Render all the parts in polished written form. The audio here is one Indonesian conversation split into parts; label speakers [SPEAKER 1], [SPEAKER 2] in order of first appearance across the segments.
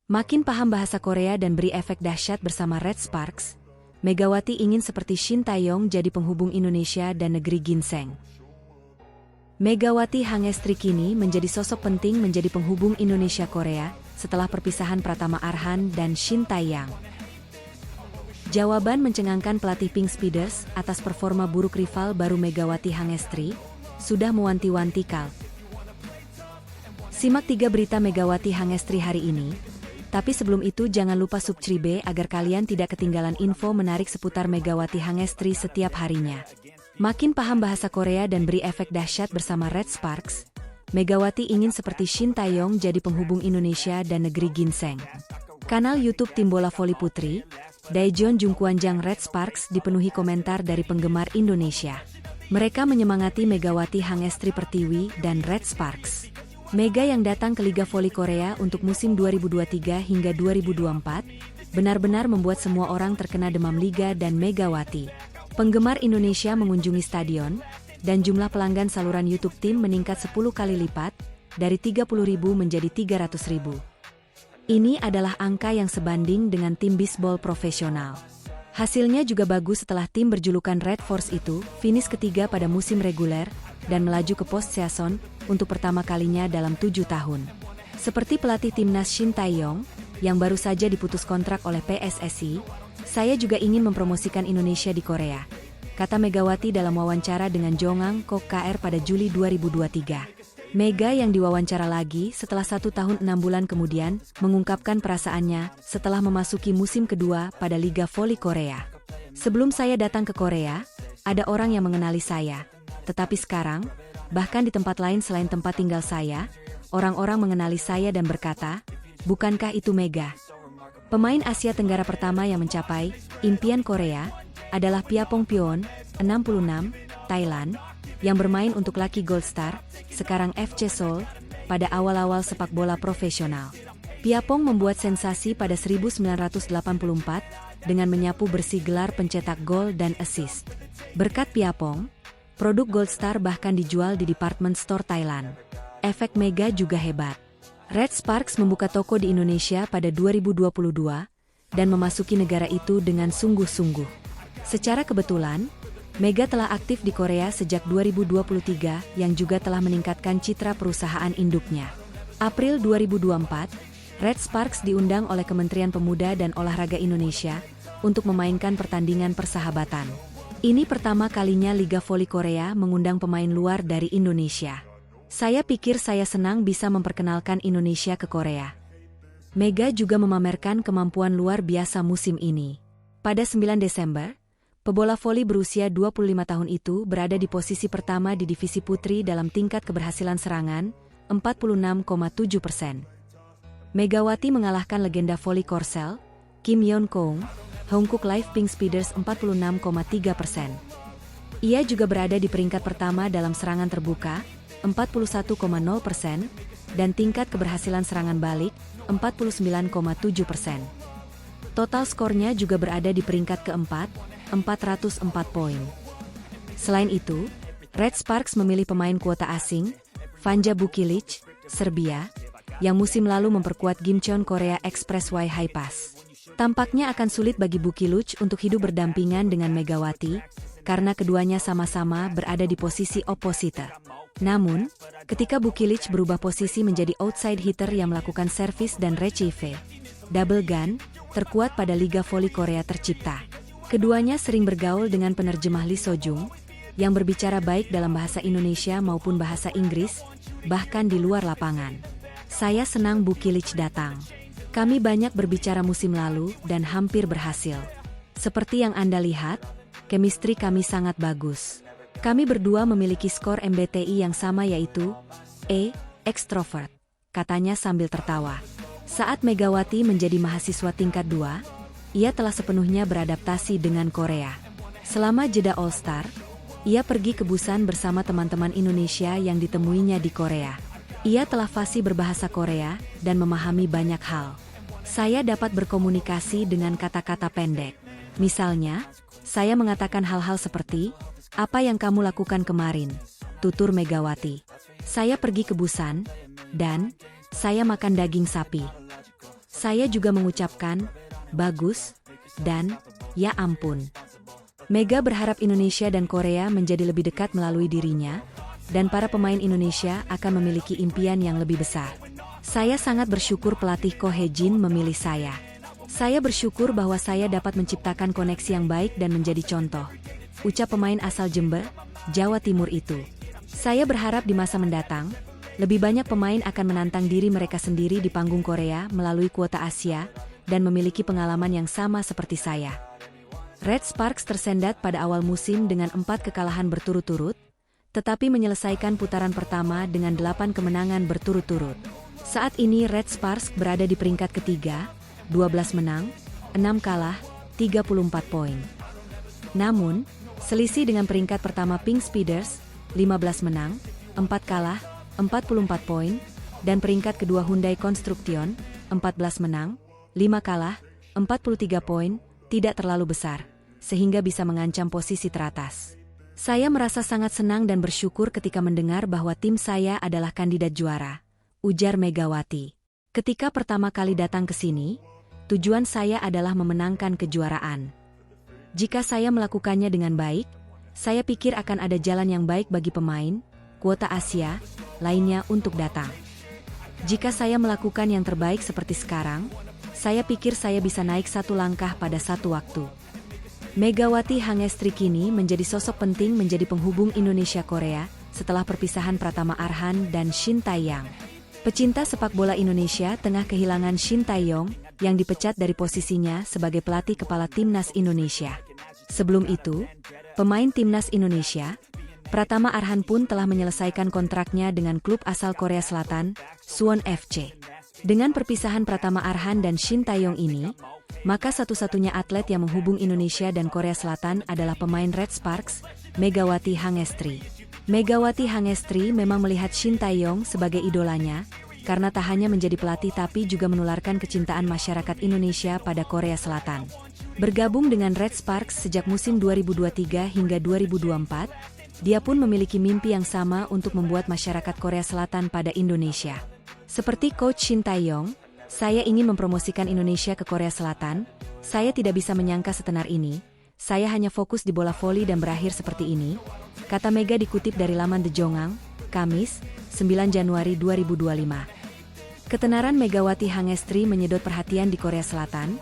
[SPEAKER 1] Makin paham bahasa Korea dan beri efek dahsyat bersama Red Sparks, Megawati ingin seperti Shin Tae-yong jadi penghubung Indonesia dan negeri ginseng. Megawati Hangestri kini menjadi sosok penting menjadi penghubung Indonesia-Korea setelah perpisahan Pratama Arhan dan Shin Tae-yang. Jawaban mencengangkan pelatih Pink Speeders atas performa buruk rival baru Megawati Hangestri sudah mewanti-wanti Kal. Simak 3 berita Megawati Hangestri hari ini. Tapi sebelum itu jangan lupa subscribe agar kalian tidak ketinggalan info menarik seputar Megawati Hangestri setiap harinya. Makin paham bahasa Korea dan beri efek dahsyat bersama Red Sparks, Megawati ingin seperti Shin Tae-yong jadi penghubung Indonesia dan negeri ginseng. Kanal YouTube Tim Bola Voli Putri, Daejeon Jungkwanjang Red Sparks dipenuhi komentar dari penggemar Indonesia. Mereka menyemangati Megawati Hangestri Pertiwi dan Red Sparks. Mega yang datang ke Liga Voli Korea untuk musim 2023 hingga 2024, benar-benar membuat semua orang terkena demam Liga dan Megawati. Penggemar Indonesia mengunjungi stadion, dan jumlah pelanggan saluran YouTube tim meningkat 10 kali lipat, dari 30.000 menjadi 300.000. Ini adalah angka yang sebanding dengan tim bisbol profesional. Hasilnya juga bagus setelah tim berjulukan Red Force itu finish ketiga pada musim reguler, dan melaju ke postseason untuk pertama kalinya dalam 7 tahun. Seperti pelatih timnas Shin Tae-yong, yang baru saja diputus kontrak oleh PSSI, saya juga ingin mempromosikan Indonesia di Korea, kata Megawati dalam wawancara dengan Jongang Kok KR pada Juli 2023. Mega yang diwawancara lagi setelah 1 tahun 6 bulan kemudian, mengungkapkan perasaannya setelah memasuki musim kedua pada Liga Voli Korea. Sebelum saya datang ke Korea, ada orang yang mengenali saya. Tetapi sekarang, bahkan di tempat lain selain tempat tinggal saya, orang-orang mengenali saya dan berkata, bukankah itu Mega? Pemain Asia Tenggara pertama yang mencapai impian Korea adalah Piapong-pyeon, 66, Thailand, yang bermain untuk Lucky Gold Star, sekarang FC Seoul, pada awal-awal sepak bola profesional. Piapong membuat sensasi pada 1984 dengan menyapu bersih gelar pencetak gol dan assist. Berkat Piapong, produk Gold Star bahkan dijual di department store Thailand. Efek Mega juga hebat. Red Sparks membuka toko di Indonesia pada 2022 dan memasuki negara itu dengan sungguh-sungguh. Secara kebetulan, Mega telah aktif di Korea sejak 2023 yang juga telah meningkatkan citra perusahaan induknya. April 2024, Red Sparks diundang oleh Kementerian Pemuda dan Olahraga Indonesia untuk memainkan pertandingan persahabatan. Ini pertama kalinya Liga Voli Korea mengundang pemain luar dari Indonesia. Saya pikir saya senang bisa memperkenalkan Indonesia ke Korea. Mega juga memamerkan kemampuan luar biasa musim ini. Pada 9 Desember, pebola voli berusia 25 tahun itu berada di posisi pertama di divisi putri dalam tingkat keberhasilan serangan, 46,7%. Megawati mengalahkan legenda voli Korsel, Kim Yeon-kong, Hongkook Live Pink Speeders 46,3%. Ia juga berada di peringkat pertama dalam serangan terbuka, 41,0%, dan tingkat keberhasilan serangan balik, 49,7%. Total skornya juga berada di peringkat keempat, 404 poin. Selain itu, Red Sparks memilih pemain kuota asing, Vanja Bukilic, Serbia, yang musim lalu memperkuat Gimcheon Korea Expressway High Pass. Tampaknya akan sulit bagi Bukilic untuk hidup berdampingan dengan Megawati, karena keduanya sama-sama berada di posisi opposite. Namun, ketika Bukilic berubah posisi menjadi outside hitter yang melakukan servis dan retrieve, double gun, terkuat pada Liga Voli Korea tercipta. Keduanya sering bergaul dengan penerjemah Lee Sojung, yang berbicara baik dalam bahasa Indonesia maupun bahasa Inggris, bahkan di luar lapangan. Saya senang Bukilic datang. Kami banyak berbicara musim lalu dan hampir berhasil. Seperti yang Anda lihat, chemistry kami sangat bagus. Kami berdua memiliki skor MBTI yang sama yaitu extrovert, katanya sambil tertawa. Saat Megawati menjadi mahasiswa tingkat 2, ia telah sepenuhnya beradaptasi dengan Korea. Selama jeda All-Star, ia pergi ke Busan bersama teman-teman Indonesia yang ditemuinya di Korea. Ia telah fasih berbahasa Korea dan memahami banyak hal. Saya dapat berkomunikasi dengan kata-kata pendek. Misalnya, saya mengatakan hal-hal seperti, "Apa yang kamu lakukan kemarin?" tutur Megawati. "Saya pergi ke Busan, dan saya makan daging sapi." Saya juga mengucapkan, bagus, dan, ya ampun. Mega berharap Indonesia dan Korea menjadi lebih dekat melalui dirinya, dan para pemain Indonesia akan memiliki impian yang lebih besar. Saya sangat bersyukur pelatih Ko Hye-jin memilih saya. Saya bersyukur bahwa saya dapat menciptakan koneksi yang baik dan menjadi contoh. Ucap pemain asal Jember, Jawa Timur itu. Saya berharap di masa mendatang, lebih banyak pemain akan menantang diri mereka sendiri di panggung Korea melalui kuota Asia, dan memiliki pengalaman yang sama seperti saya. Red Sparks tersendat pada awal musim dengan 4 kekalahan berturut-turut, tetapi menyelesaikan putaran pertama dengan 8 kemenangan berturut-turut. Saat ini Red Sparks berada di peringkat ketiga, 12 menang, 6 kalah, 34 poin. Namun, selisih dengan peringkat pertama Pink Speeders, 15 menang, 4 kalah, 44 poin, dan peringkat kedua Hyundai Construction, 14 menang, 5 kalah, 43 poin, tidak terlalu besar, sehingga bisa mengancam posisi teratas. Saya merasa sangat senang dan bersyukur ketika mendengar bahwa tim saya adalah kandidat juara, ujar Megawati. Ketika pertama kali datang ke sini, tujuan saya adalah memenangkan kejuaraan. Jika saya melakukannya dengan baik, saya pikir akan ada jalan yang baik bagi pemain, kuota Asia, lainnya untuk datang. Jika saya melakukan yang terbaik seperti sekarang, saya pikir saya bisa naik satu langkah pada satu waktu. Megawati Hangestri kini menjadi sosok penting menjadi penghubung Indonesia-Korea setelah perpisahan Pratama Arhan dan Shin Tae-yong. Pecinta sepak bola Indonesia tengah kehilangan Shin Tae-yong yang dipecat dari posisinya sebagai pelatih kepala Timnas Indonesia. Sebelum itu, pemain Timnas Indonesia, Pratama Arhan pun telah menyelesaikan kontraknya dengan klub asal Korea Selatan, Suwon FC. Dengan perpisahan Pratama Arhan dan Shin Tae-yong ini, maka satu-satunya atlet yang menghubung Indonesia dan Korea Selatan adalah pemain Red Sparks, Megawati Hangestri. Megawati Hangestri memang melihat Shin Tae-yong sebagai idolanya, karena tak hanya menjadi pelatih tapi juga menularkan kecintaan masyarakat Indonesia pada Korea Selatan. Bergabung dengan Red Sparks sejak musim 2023 hingga 2024, dia pun memiliki mimpi yang sama untuk membuat masyarakat Korea Selatan pada Indonesia. Seperti Coach Shin Tae-yong, saya ingin mempromosikan Indonesia ke Korea Selatan. Saya tidak bisa menyangka setenar ini. Saya hanya fokus di bola voli dan berakhir seperti ini, kata Mega dikutip dari laman The Jongang, Kamis, 9 Januari 2025. Ketenaran Megawati Hangestri menyedot perhatian di Korea Selatan.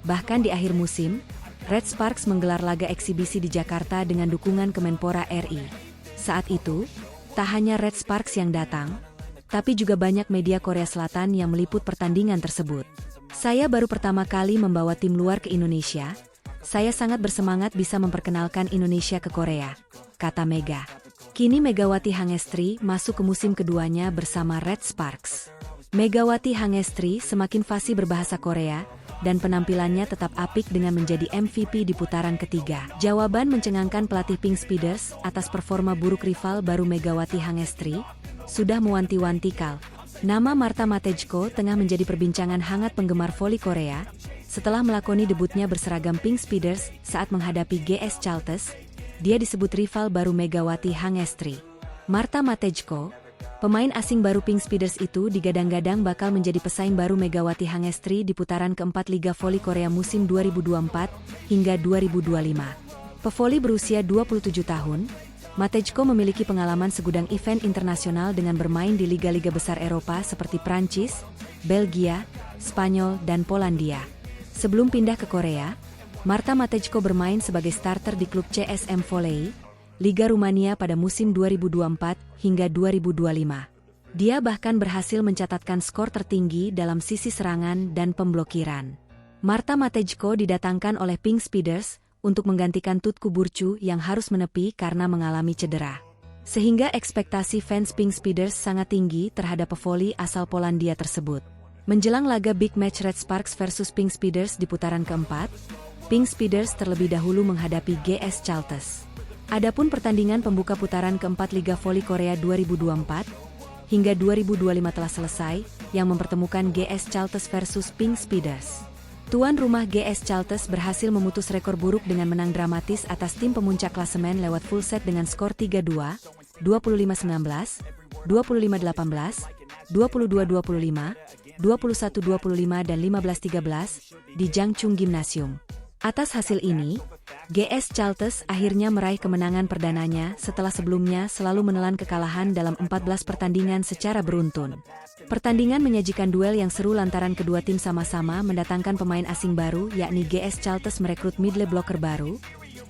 [SPEAKER 1] Bahkan di akhir musim, Red Sparks menggelar laga eksibisi di Jakarta dengan dukungan Kemenpora RI. Saat itu, tak hanya Red Sparks yang datang, tapi juga banyak media Korea Selatan yang meliput pertandingan tersebut. Saya baru pertama kali membawa tim luar ke Indonesia. Saya sangat bersemangat bisa memperkenalkan Indonesia ke Korea, kata Mega. Kini Megawati Hangestri masuk ke musim keduanya bersama Red Sparks. Megawati Hangestri semakin fasih berbahasa Korea, dan penampilannya tetap apik dengan menjadi MVP di putaran ketiga. Jawaban mencengangkan pelatih Pink Speeders atas performa buruk rival baru Megawati Hangestri, sudah mewanti-wanti kal. Nama Marta Matejko tengah menjadi perbincangan hangat penggemar voli Korea, setelah melakoni debutnya berseragam Pink Speeders saat menghadapi GS Chalters. Dia disebut rival baru Megawati Hangestri. Marta Matejko, pemain asing baru Pink Speeders itu digadang-gadang bakal menjadi pesaing baru Megawati Hangestri di putaran keempat Liga Voli Korea musim 2024 hingga 2025. Pevoli berusia 27 tahun, Matejko memiliki pengalaman segudang event internasional dengan bermain di liga-liga besar Eropa seperti Prancis, Belgia, Spanyol, dan Polandia. Sebelum pindah ke Korea, Marta Matejko bermain sebagai starter di klub CSM Volley, Liga Rumania pada musim 2024 hingga 2025. Dia bahkan berhasil mencatatkan skor tertinggi dalam sisi serangan dan pemblokiran. Marta Matejko didatangkan oleh Pink Speeders untuk menggantikan Tutku Burcu yang harus menepi karena mengalami cedera. Sehingga ekspektasi fans Pink Speeders sangat tinggi terhadap pevoli asal Polandia tersebut. Menjelang laga Big Match Red Sparks versus Pink Speeders di putaran keempat, Pink Speeders terlebih dahulu menghadapi GS Chalters. Adapun pertandingan pembuka putaran keempat Liga Voli Korea 2024 hingga 2025 telah selesai, yang mempertemukan GS Chalters versus Pink Speeders. Tuan rumah GS Chalters berhasil memutus rekor buruk dengan menang dramatis atas tim pemuncak klasemen lewat full set dengan skor 3-2, 25-19, 25-18, 22-25, 21-25 dan 15-13 di Jangchung Gymnasium. Atas hasil ini, GS Chalters akhirnya meraih kemenangan perdananya setelah sebelumnya selalu menelan kekalahan dalam 14 pertandingan secara beruntun. Pertandingan menyajikan duel yang seru lantaran kedua tim sama-sama mendatangkan pemain asing baru, yakni GS Chalters merekrut middle blocker baru,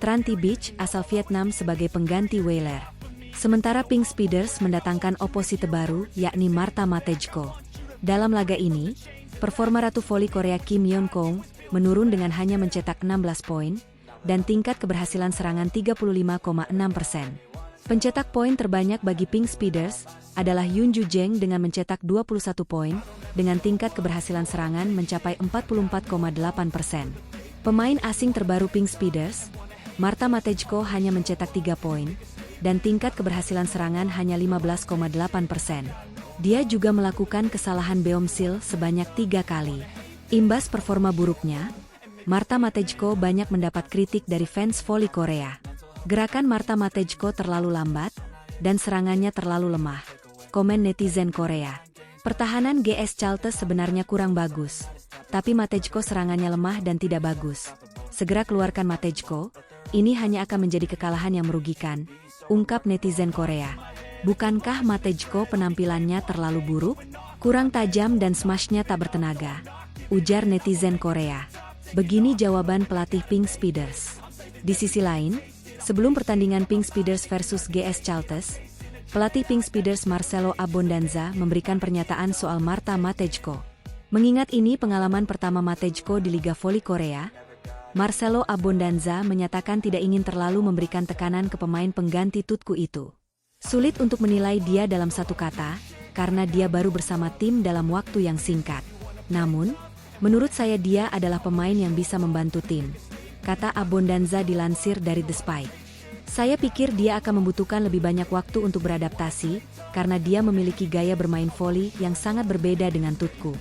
[SPEAKER 1] Tran Thi Bich asal Vietnam sebagai pengganti Weiler. Sementara Pink Speeders mendatangkan oposite baru, yakni Marta Matejko. Dalam laga ini, performa Ratu Voli Korea Kim Yeon Kong menurun dengan hanya mencetak 16 poin, dan tingkat keberhasilan serangan 35,6%. Pencetak poin terbanyak bagi Pink Speeders adalah Yoon Ju Jeng dengan mencetak 21 poin, dengan tingkat keberhasilan serangan mencapai 44,8%. Pemain asing terbaru Pink Speeders, Marta Matejko hanya mencetak 3 poin, dan tingkat keberhasilan serangan hanya 15,8%. Dia juga melakukan kesalahan beomsil sebanyak 3 kali. Imbas performa buruknya, Marta Matejko banyak mendapat kritik dari fans voli Korea. Gerakan Marta Matejko terlalu lambat, dan serangannya terlalu lemah. Komen netizen Korea. Pertahanan GS Chalters sebenarnya kurang bagus, tapi Matejko serangannya lemah dan tidak bagus. Segera keluarkan Matejko, ini hanya akan menjadi kekalahan yang merugikan, ungkap netizen Korea. Bukankah Matejko penampilannya terlalu buruk? Kurang tajam dan smashnya tak bertenaga, ujar netizen Korea. Begini jawaban pelatih Pink Speeders. Di sisi lain, sebelum pertandingan Pink Speeders versus GS Chalters, pelatih Pink Speeders Marcelo Abondanza memberikan pernyataan soal Marta Matejko. Mengingat ini pengalaman pertama Matejko di Liga Voli Korea, Marcelo Abondanza menyatakan tidak ingin terlalu memberikan tekanan ke pemain pengganti Tutku itu. Sulit untuk menilai dia dalam satu kata, karena dia baru bersama tim dalam waktu yang singkat. Namun, menurut saya dia adalah pemain yang bisa membantu tim, kata Abondanza dilansir dari The Spike. Saya pikir dia akan membutuhkan lebih banyak waktu untuk beradaptasi, karena dia memiliki gaya bermain voli yang sangat berbeda dengan Tutku.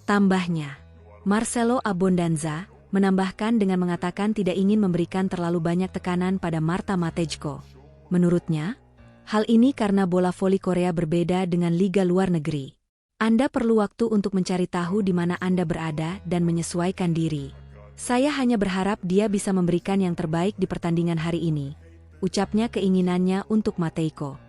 [SPEAKER 1] Tambahnya, Marcelo Abondanza menambahkan dengan mengatakan tidak ingin memberikan terlalu banyak tekanan pada Marta Matejko. Menurutnya, hal ini karena bola voli Korea berbeda dengan liga luar negeri. Anda perlu waktu untuk mencari tahu di mana Anda berada dan menyesuaikan diri. Saya hanya berharap dia bisa memberikan yang terbaik di pertandingan hari ini, ucapnya keinginannya untuk Matejko.